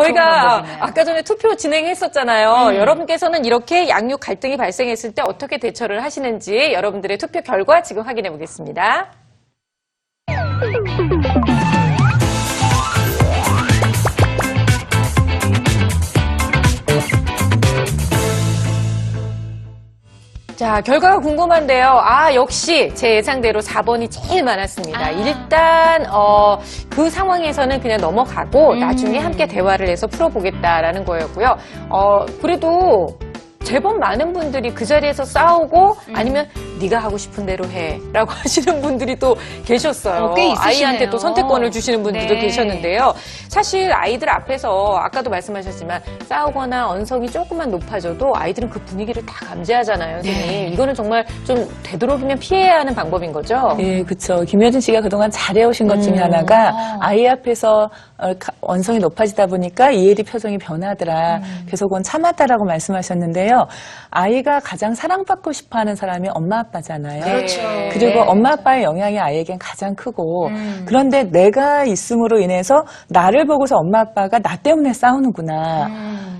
저희가 아까 전에 투표 진행했었잖아요. 여러분께서는 이렇게 양육 갈등이 발생했을 때 어떻게 대처를 하시는지 여러분들의 투표 결과 지금 확인해 보겠습니다. 자, 결과가 궁금한데요. 역시 제 예상대로 4번이 제일 많았습니다. 일단 그 상황에서는 그냥 넘어가고 나중에 함께 대화를 해서 풀어보겠다라는 거였고요. 그래도 제법 많은 분들이 그 자리에서 싸우고 아니면 네가 하고 싶은 대로 해라고 하시는 분들이 또 계셨어요. 꽤 있으시네요. 아이한테 또 선택권을 주시는 분들도 네. 계셨는데요. 사실 아이들 앞에서 아까도 말씀하셨지만 싸우거나 언성이 조금만 높아져도 아이들은 그 분위기를 다 감지하잖아요. 선생님. 이거는 정말 좀 되도록이면 피해야 하는 방법인 거죠? 예, 그렇죠. 김효진 씨가 그동안 잘해오신 것 중에 하나가 아이 앞에서 언성이 높아지다 보니까 이혜리 표정이 변하더라. 그래서 그건 참았다라고 말씀하셨는데요. 아이가 가장 사랑받고 싶어하는 사람이 엄마 아빠잖아요. 그렇죠. 그리고 엄마 아빠의 영향이 아이에겐 가장 크고 그런데 내가 있음으로 인해서 나를 보고서 엄마 아빠가 나 때문에 싸우는구나.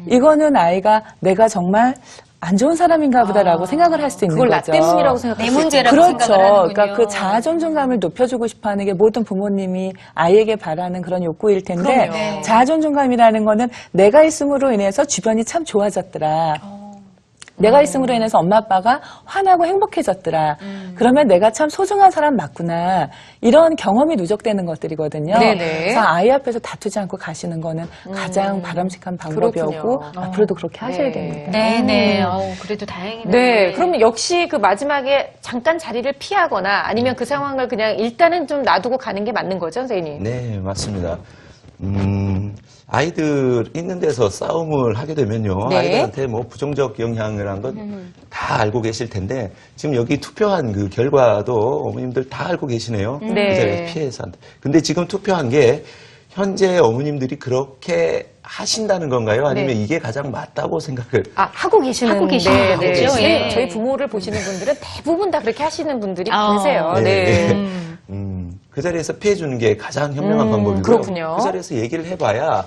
이거는 아이가 내가 정말 안 좋은 사람인가 보다라고 생각을 할 수도 있는 그걸 거죠. 나 때문이라고 생각할 내 수 문제라고 있죠. 그렇죠. 생각을 하는군요. 그러니까 그 자아 존중감을 높여주고 싶어하는 게 모든 부모님이 아이에게 바라는 그런 욕구일 텐데 그럼요. 자아 존중감이라는 거는 내가 있음으로 인해서 주변이 참 좋아졌더라. 내가 있음으로 인해서 엄마 아빠가 환하고 행복해졌더라. 그러면 내가 참 소중한 사람 맞구나. 이런 경험이 누적되는 것들이거든요. 네네. 그래서 아이 앞에서 다투지 않고 가시는 거는 가장 바람직한 방법이었고 그렇군요. 앞으로도 그렇게 하셔야 네. 됩니다. 네네. 그래도 다행이네요. 네, 그러면 역시 그 마지막에 잠깐 자리를 피하거나 아니면 그 상황을 그냥 일단은 좀 놔두고 가는 게 맞는 거죠, 선생님? 네, 맞습니다. 아이들 있는 데서 싸움을 하게 되면요. 네. 아이들한테 뭐 부정적 영향이라는 건 다 알고 계실 텐데, 지금 여기 투표한 그 결과도 어머님들 다 알고 계시네요. 네. 그 자리에서 피해서. 근데 지금 투표한 게 현재 어머님들이 그렇게 하신다는 건가요? 아니면 네. 이게 가장 맞다고 생각을? 하고 계시는 하고 계시는 거죠. 저희, 예. 저희 부모를 보시는 분들은 대부분 다 그렇게 하시는 분들이 아, 계세요. 네. 네. 그 자리에서 피해주는 게 가장 현명한 방법이고요. 그렇군요. 그 자리에서 얘기를 해봐야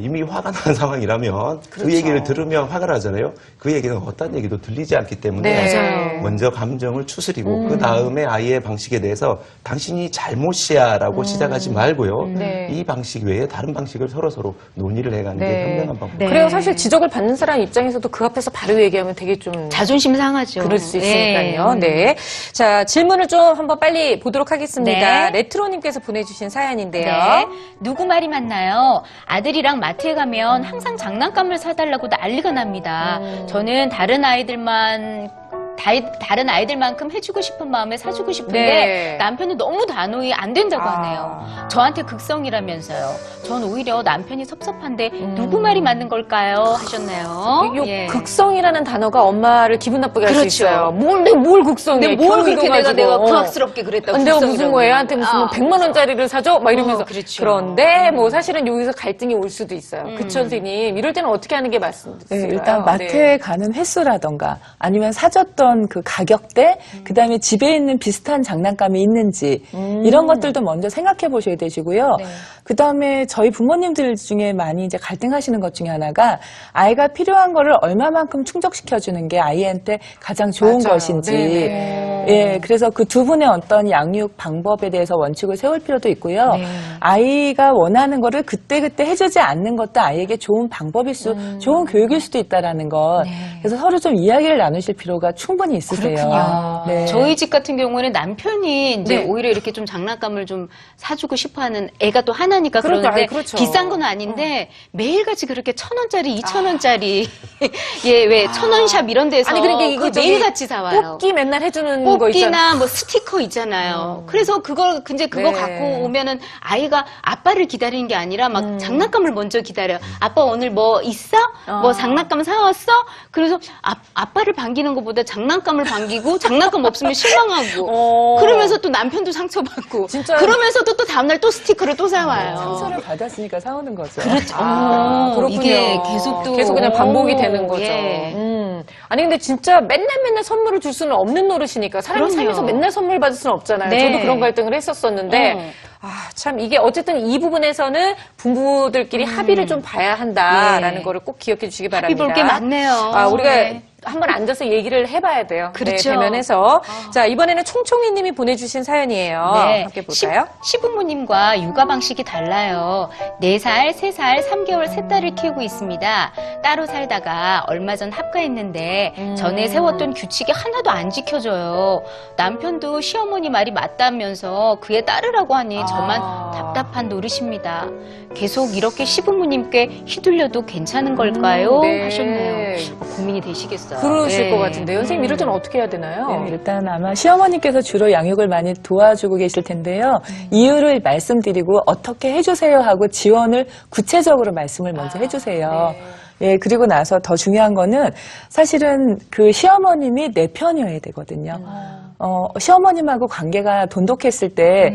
이미 화가 난 상황이라면 그렇죠. 그 얘기를 들으면 화가 나잖아요. 그 얘기는 어떤 얘기도 들리지 않기 때문에 네. 맞아요. 먼저 감정을 추스리고 그 다음에 아이의 방식에 대해서 당신이 잘못이야라고 시작하지 말고요. 네. 이 방식 외에 다른 방식을 서로 논의를 해가는 게 네. 현명한 방법. 네. 그래요. 사실 지적을 받는 사람 입장에서도 그 앞에서 바로 얘기하면 되게 좀 자존심 상하죠. 그럴 수 있으니까요. 네. 자, 질문을 좀 한번 빨리 보도록 하겠습니다. 네. 레트로님께서 보내주신 사연인데요. 네. 누구 말이 맞나요? 아들이랑 마트에 가면 항상 장난감을 사달라고 난리가 납니다. 저는 다른 아이들만큼 해주고 싶은 마음에 사주고 싶은데 네. 남편은 너무 단호히 안 된다고 하네요. 저한테 극성이라면서요. 전 오히려 남편이 섭섭한데 누구 말이 맞는 걸까요? 하셨나요? 요 예. 극성이라는 단어가 엄마를 기분 나쁘게 할 수 그렇죠. 있어요. 뭘 극성해? 근데 뭘 겨우 그렇게 이거 내가 가지고. 부학스럽게 그랬다고. 내가 무슨 극성이라고 뭐 애한테 무슨 그러면. 100만 원짜리를 사줘? 막 이러면서. 그렇죠. 그런데 뭐 사실은 여기서 갈등이 올 수도 있어요. 그쵸, 선생님? 이럴 때는 어떻게 하는 게 맞습니까? 네, 일단 마트에 가는 횟수라던가 아니면 사줬던 그 가격대, 그다음에 집에 있는 비슷한 장난감이 있는지 이런 것들도 먼저 생각해 보셔야 되시고요. 네. 그다음에 저희 부모님들 중에 많이 이제 갈등하시는 것 중에 하나가 아이가 필요한 거를 얼마만큼 충족시켜 주는 게 아이한테 가장 좋은 맞아요. 것인지. 네네. 예, 그래서 그 두 분의 어떤 양육 방법에 대해서 원칙을 세울 필요도 있고요. 네. 아이가 원하는 거를 그때그때 해주지 않는 것도 아이에게 좋은 방법일 좋은 교육일 수도 있다라는 것. 네. 그래서 서로 좀 이야기를 나누실 필요가 충분히 있으세요. 그렇군요. 네. 저희 집 같은 경우는 남편이 이제 네. 오히려 이렇게 좀 장난감을 좀 사주고 싶어하는 애가 또 하나니까 그러니까, 그러는데 그렇죠. 비싼 건 아닌데 매일같이 그렇게 1,000원짜리, 2,000원짜리 예, 왜 1,000원샵 이런 데서 아니, 그러니까 이거 그거 저기 매일같이 사와요. 뽑기 맨날 해주는 거 있잖아요. 뽑기나 뭐 스티커 있잖아요. 그래서 그거 이제 그거 네. 갖고 오면은 아이가 아빠를 기다리는 게 아니라 막 장난감을 먼저 기다려. 아빠 오늘 뭐 있어? 뭐 장난감 사왔어? 그래서 아빠를 반기는 것보다 장난감을 반기고 장난감 없으면 실망하고. 그러면서 또 남편도 상처받고. 진짜. 그러면서도 또 다음날 또 스티커를 또 사와요. 상처를 받았으니까 사오는 거죠. 그렇죠. 그렇군요. 이게 계속 그냥 반복이 되는 거죠. 예. 아니 근데 진짜 맨날 선물을 줄 수는 없는 노릇이니까 사람이 그럼요. 살면서 맨날 선물 받을 수는 없잖아요. 네. 저도 그런 갈등을 했었었는데 참 이게 어쨌든 이 부분에서는 부부들끼리 합의를 좀 봐야 한다라는 네. 거를 꼭 기억해 주시기 합의 바랍니다. 볼 게 많네요. 우리가 네. 한번 앉아서 얘기를 해봐야 돼요. 그렇죠. 네, 대면해서. 자, 이번에는 총총이님이 보내주신 사연이에요. 네. 함께 볼까요? 시부모님과 육아 방식이 달라요. 4살, 3살, 3개월 세 딸을 키우고 있습니다. 따로 살다가 얼마 전 합가했는데 전에 세웠던 규칙이 하나도 안 지켜져요. 남편도 시어머니 말이 맞다면서 그에 따르라고 하니 저만 답답한 노릇입니다. 계속 이렇게 시부모님께 휘둘려도 괜찮은 걸까요? 네. 하셨네요. 고민이 되시겠어요. 그러실 네. 것 같은데요. 선생님, 이럴 때는 어떻게 해야 되나요? 네, 일단 아마 시어머니께서 주로 양육을 많이 도와주고 계실 텐데요. 이유를 말씀드리고 어떻게 해주세요 하고 지원을 구체적으로 말씀을 먼저 해주세요. 예, 그리고 나서 더 중요한 거는 사실은 그 시어머님이 내 편이어야 되거든요. 시어머님하고 관계가 돈독했을 때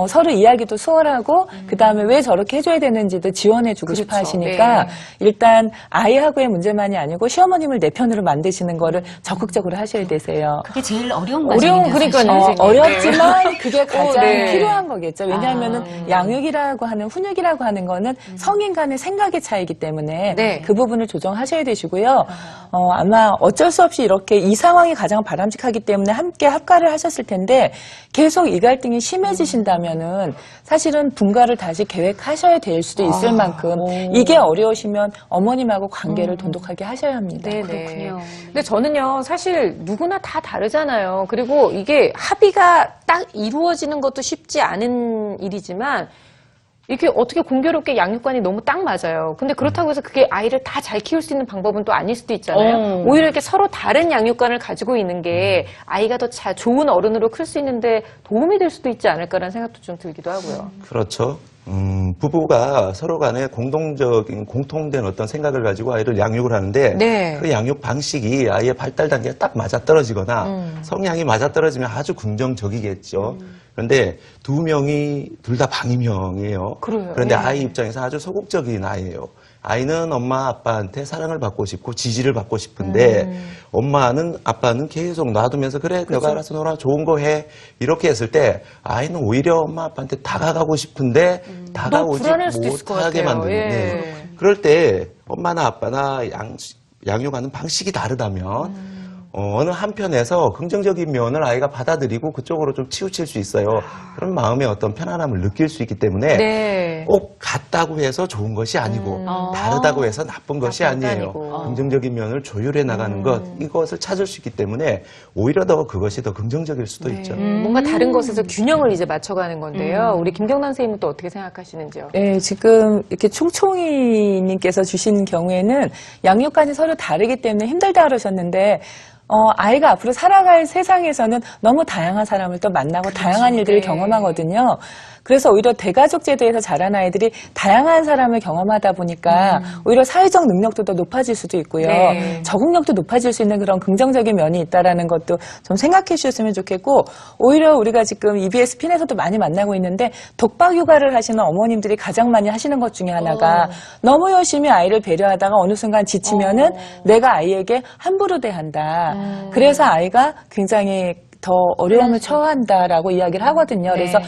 서로 이야기도 수월하고 그 다음에 왜 저렇게 해줘야 되는지도 지원해주고 싶어 하시니까 네. 일단 아이하고의 문제만이 아니고 시어머님을 내 편으로 만드시는 거를 적극적으로 하셔야 되세요. 그게 제일 어려운 어려운, 과정이네요. 그러니까요. 사실. 선생님. 어렵지만 그게 가장 네. 필요한 거겠죠. 왜냐하면은 양육이라고 하는 훈육이라고 하는 거는 성인 간의 생각의 차이기 때문에 네. 그 부분을 조정하셔야 되시고요. 아마 어쩔 수 없이 이렇게 이 상황이 가장 바람직하기 때문에 함께 합가를 하셨을 텐데 계속 이 갈등이 심해지신다면은 사실은 분가를 다시 계획하셔야 될 수도 있을 만큼 이게 어려우시면 어머님하고 관계를 돈독하게 하셔야 합니다. 네네. 그렇군요. 근데 저는요, 사실 누구나 다 다르잖아요. 그리고 이게 합의가 딱 이루어지는 것도 쉽지 않은 일이지만 이렇게 어떻게 공교롭게 양육관이 너무 딱 맞아요. 근데 그렇다고 해서 그게 아이를 다 잘 키울 수 있는 방법은 또 아닐 수도 있잖아요. 오히려 이렇게 서로 다른 양육관을 가지고 있는 게 아이가 더 좋은 어른으로 클 수 있는데 도움이 될 수도 있지 않을까라는 생각도 좀 들기도 하고요. 그렇죠. 부부가 서로 간에 공통된 어떤 생각을 가지고 아이를 양육을 하는데 네. 그 양육 방식이 아이의 발달 단계가 딱 맞아떨어지거나 성향이 맞아떨어지면 아주 긍정적이겠죠. 그런데 두 명이 둘 다 방임형이에요. 그래요. 그런데 네. 아이 입장에서 아주 소극적인 아이예요. 아이는 엄마 아빠한테 사랑을 받고 싶고 지지를 받고 싶은데 엄마는 아빠는 계속 놔두면서 그래 너가 알아서 놀아 좋은 거 해 이렇게 했을 때 아이는 오히려 엄마 아빠한테 다가가고 싶은데 다가오지 불안할 수도 있을 것 못하게 같아요. 만드는 예. 네. 그럴 때 엄마나 아빠나 양육하는 방식이 다르다면 어느 한편에서 긍정적인 면을 아이가 받아들이고 그쪽으로 좀 치우칠 수 있어요. 그런 마음의 어떤 편안함을 느낄 수 있기 때문에 네. 꼭 같다고 해서 좋은 것이 아니고 다르다고 해서 나쁜 것이 나쁜 것도 아니에요. 아니고. 긍정적인 면을 조율해 나가는 것 이것을 찾을 수 있기 때문에 오히려 더 그것이 더 긍정적일 수도 있죠. 뭔가 다른 것에서 균형을 이제 맞춰가는 건데요. 우리 김경란 선생님은 또 어떻게 생각하시는지요? 네, 지금 이렇게 총총이님께서 주신 경우에는 양육관이 서로 다르기 때문에 힘들다 그러셨는데 아이가 앞으로 살아갈 세상에서는 너무 다양한 사람을 또 만나고 다양한 일들을 네. 경험하거든요. 그래서 오히려 대가족 제도에서 자란 아이들이 다양한 사람을 경험하다 보니까 오히려 사회적 능력도 더 높아질 수도 있고요. 네. 적응력도 높아질 수 있는 그런 긍정적인 면이 있다라는 것도 좀 생각해 주셨으면 좋겠고 오히려 우리가 지금 EBS 핀에서도 많이 만나고 있는데 독박 육아를 하시는 어머님들이 가장 많이 하시는 것 중에 하나가 너무 열심히 아이를 배려하다가 어느 순간 지치면은 내가 아이에게 함부로 대한다. 그래서 아이가 굉장히 더 어려움을 처한다라고 이야기를 하거든요. 그래서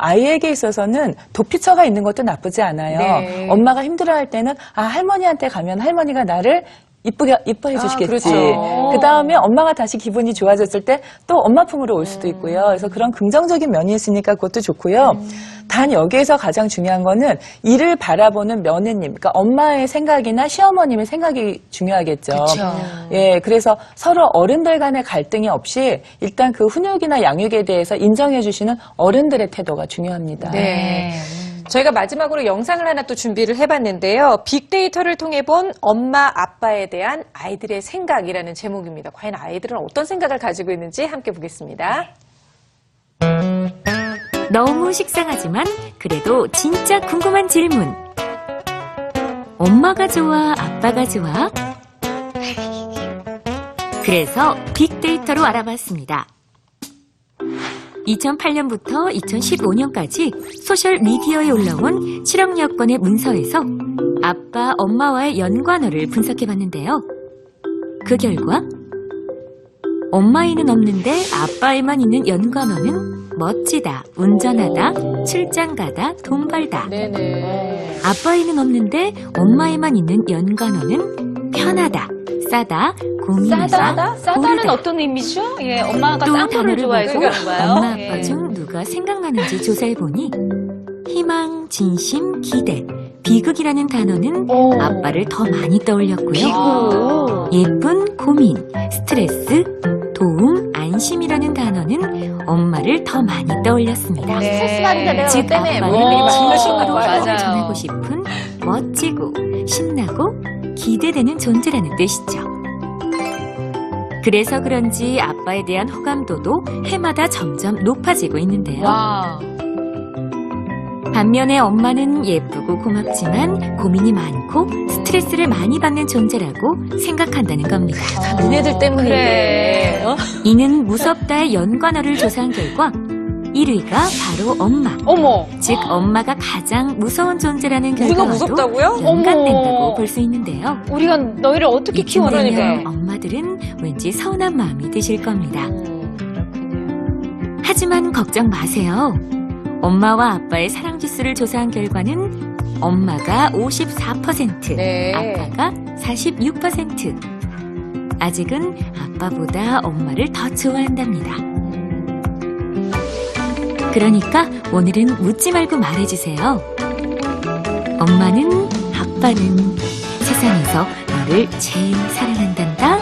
아이에게 있어서는 도피처가 있는 것도 나쁘지 않아요. 네. 엄마가 힘들어할 때는 할머니한테 가면 할머니가 나를 이뻐해 주시겠지. 그렇죠. 그 다음에 엄마가 다시 기분이 좋아졌을 때 또 엄마 품으로 올 수도 있고요. 그래서 그런 긍정적인 면이 있으니까 그것도 좋고요. 단 여기에서 가장 중요한 거는 이를 바라보는 며느님, 그러니까 엄마의 생각이나 시어머님의 생각이 중요하겠죠. 그렇죠. 예, 그래서 서로 어른들 간의 갈등이 없이 일단 그 훈육이나 양육에 대해서 인정해 주시는 어른들의 태도가 중요합니다. 네. 저희가 마지막으로 영상을 하나 또 준비를 해봤는데요. 빅데이터를 통해 본 엄마, 아빠에 대한 아이들의 생각이라는 제목입니다. 과연 아이들은 어떤 생각을 가지고 있는지 함께 보겠습니다. 너무 식상하지만 그래도 진짜 궁금한 질문. 엄마가 좋아, 아빠가 좋아? 그래서 빅데이터로 알아봤습니다. 2008년부터 2015년까지 소셜미디어에 올라온 실형 여건의 문서에서 아빠, 엄마와의 연관어를 분석해봤는데요. 그 결과 엄마에는 없는데 아빠에만 있는 연관어는 멋지다, 운전하다, 출장 가다, 돈 벌다. 네네. 아빠에는 없는데 엄마에만 있는 연관어는 편하다, 싸다, 고민이다, 싸다는 고르다. 어떤 의미죠? 예, 엄마가 또 싼 거를 단어를 좋아해서 보고 그런 거예요. 엄마 아빠 예. 중 누가 생각나는지 조사해보니 희망, 진심, 기대, 비극이라는 단어는 아빠를 더 많이 떠올렸고요. 예쁜, 고민, 스트레스, 도움, 안심이라는 단어는 엄마를 더 많이 떠올렸습니다. 네. 스트레스 받는다 내가 즉 너 때문에 뭐 아빠는 이런 얘기 많이 진심으로 하시는 거예요. 맞아요. 전하고 싶은 멋지고 신나고 기대되는 존재라는 뜻이죠. 그래서 그런지 아빠에 대한 호감도도 해마다 점점 높아지고 있는데요. 와. 반면에 엄마는 예쁘고 고맙지만 고민이 많고 스트레스를 많이 받는 존재라고 생각한다는 겁니다. 다 니네들 때문인데. 그래. 어? 이는 무섭다의 연관어를 조사한 결과 1위가 바로 엄마. 어머. 즉 엄마가 가장 무서운 존재라는 우리가 결과와도 무섭다고요? 연관된다고 어머. 볼 수 있는데요. 우리가 너희를 어떻게 이쯤 키워내니까. 되면 엄마들은 왠지 서운한 마음이 드실 겁니다. 하지만 걱정 마세요. 엄마와 아빠의 사랑 지수를 조사한 결과는 엄마가 54%, 네. 아빠가 46%. 아직은 아빠보다 엄마를 더 좋아한답니다. 그러니까 오늘은 묻지 말고 말해주세요. 엄마는, 아빠는 세상에서 너를 제일 사랑한단다.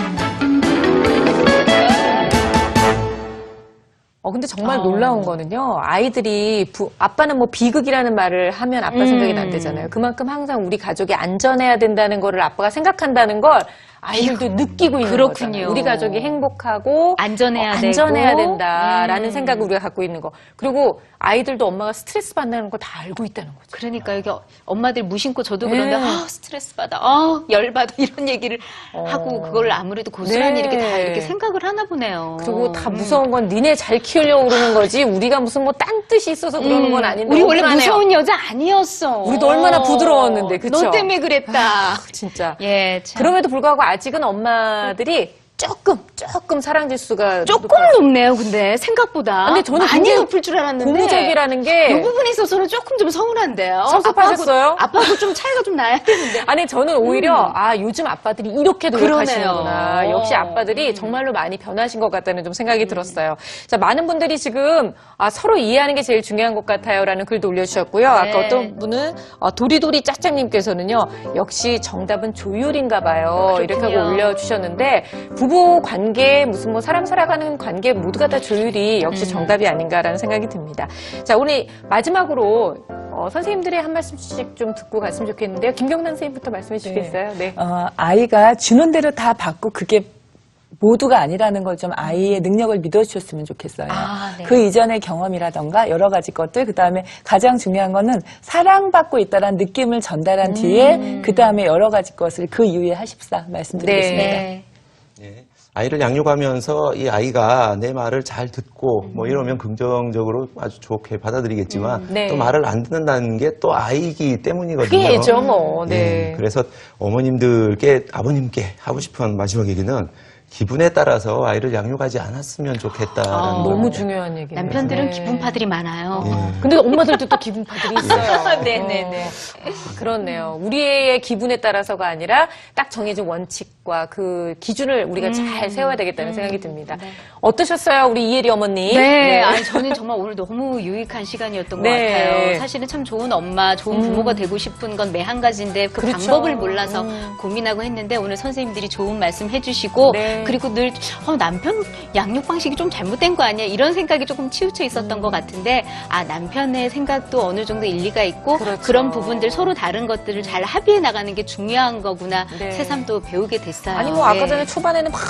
근데 정말 놀라운 거는요. 아이들이 아빠는 뭐 비극이라는 말을 하면 아빠 생각이 난대잖아요. 그만큼 항상 우리 가족이 안전해야 된다는 거를 아빠가 생각한다는 걸 아이들도 느끼고 있는 그렇군요. 거잖아요. 우리 가족이 행복하고 안전해야 되고. 안전해야 된다라는 생각을 우리가 갖고 있는 거. 그리고 아이들도 엄마가 스트레스 받는 걸 다 알고 있다는 거죠. 그러니까 이게 엄마들 무심코 저도 네. 그런데 스트레스 받아, 열 받아 이런 얘기를 하고 그걸 아무래도 고스란히 네. 이렇게 다 이렇게 생각을 하나 보네요. 그리고 다 무서운 건 니네 잘 키우려고 그러는 거지 우리가 무슨 뭐 딴 뜻이 있어서 그러는 건 아닌데. 우리 원래 억울하네요. 무서운 여자 아니었어. 우리도 얼마나 부드러웠는데, 그쵸? 너 때문에 그랬다. 진짜. 예, 참. 그럼에도 불구하고 아직은 엄마들이 조금 사랑 지수가 조금 높네요, 근데 생각보다. 근데 저는 많이 굉장히 높을 줄 알았는데. 고무적이라는 이 게 부분에 있어서는 조금 좀 서운한데요. 섭섭하셨어요? 아빠하고 좀 차이가 좀 나야 되는데. 아니 저는 오히려 요즘 아빠들이 이렇게 노력하시는구나. 그러네요. 역시 아빠들이 정말로 많이 변하신 것 같다는 좀 생각이 들었어요. 자, 많은 분들이 지금 서로 이해하는 게 제일 중요한 것 같아요라는 글도 올려주셨고요. 네. 아까 어떤 분은 도리도리 짝짝님께서는요. 역시 정답은 조율인가 봐요. 이렇게 하고 그렇군요. 올려주셨는데 부부 관계 무슨 뭐 사람 살아가는 관계 모두가 다 조율이 역시 정답이 아닌가라는 생각이 듭니다. 자, 오늘 마지막으로 선생님들의 한 말씀씩 좀 듣고 갔으면 좋겠는데요. 김경란 선생님부터 말씀해 주시겠어요? 네. 아이가 주는 대로 다 받고 그게 모두가 아니라는 걸 좀 아이의 능력을 믿어주셨으면 좋겠어요. 네. 그 이전의 경험이라던가 여러 가지 것들, 그 다음에 가장 중요한 거는 사랑받고 있다는 느낌을 전달한 뒤에 그 다음에 여러 가지 것을 그 이후에 하십사 말씀드리겠습니다. 네. 예. 아이를 양육하면서 이 아이가 내 말을 잘 듣고 뭐 이러면 긍정적으로 아주 좋게 받아들이겠지만 네. 또 말을 안 듣는다는 게 또 아이이기 때문이거든요. 그게 예죠, 뭐. 네. 예. 그래서 어머님들께 아버님께 하고 싶은 마지막 얘기는 기분에 따라서 아이를 양육하지 않았으면 좋겠다라는 너무 겁니다. 중요한 얘기예요. 남편들은 네. 기분파들이 많아요. 예. 근데 엄마들도 또 기분파들이 있어요. 네네네. 그렇네요. 우리의 기분에 따라서가 아니라 딱 정해진 원칙과 그 기준을 우리가 잘 세워야 되겠다는 생각이 듭니다. 네. 어떠셨어요, 우리 이혜리 어머니? 네, 아니 저는 정말 오늘 너무 유익한 시간이었던 것 네. 같아요. 사실은 참 좋은 엄마, 좋은 부모가 되고 싶은 건 매 한 가지인데 그 그렇죠. 방법을 몰라서 고민하고 했는데 오늘 선생님들이 좋은 말씀 해주시고 네. 그리고 늘 남편 양육 방식이 좀 잘못된 거 아니야 이런 생각이 조금 치우쳐 있었던 것 같은데 남편의 생각도 어느 정도 일리가 있고 그렇죠. 그런 부분들 서로 다른 것들을 잘 합의해 나가는 게 중요한 거구나 네. 새삼 또 배우게 됐어요. 아니 뭐 아까 네. 전에 초반에는 막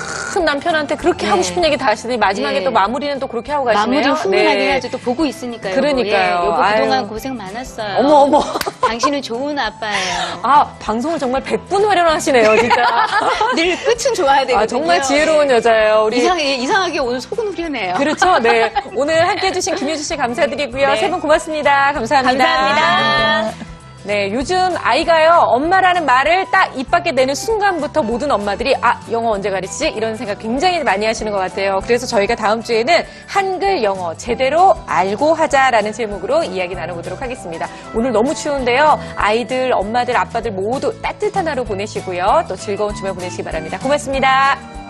남편한테 그렇게 네. 하고 싶은 얘기 다 하시더니 마지막에 네. 또 마무리는 또 그렇게 하고 가시네요. 마무리 훈훈하게 네. 해야지 또 보고 있으니까요. 그러니까요. 여보 그동안 아유. 고생 많았어요. 어머. 당신은 좋은 아빠예요. 방송을 정말 100분 활용하시네요, 진짜. 늘 끝은 좋아야 되거든요. 정말 지혜로운 여자예요. 우리 이상하게 오늘 속은 우려네요. 그렇죠. 네. 오늘 함께 해주신 김효주 씨 감사드리고요. 네. 세 분 고맙습니다. 감사합니다. 감사합니다. 네, 요즘 아이가요, 엄마라는 말을 딱 입 밖에 내는 순간부터 모든 엄마들이 영어 언제 가르치지? 이런 생각 굉장히 많이 하시는 것 같아요. 그래서 저희가 다음 주에는 한글 영어 제대로 알고 하자라는 제목으로 이야기 나눠보도록 하겠습니다. 오늘 너무 추운데요. 아이들, 엄마들, 아빠들 모두 따뜻한 하루 보내시고요. 또 즐거운 주말 보내시기 바랍니다. 고맙습니다.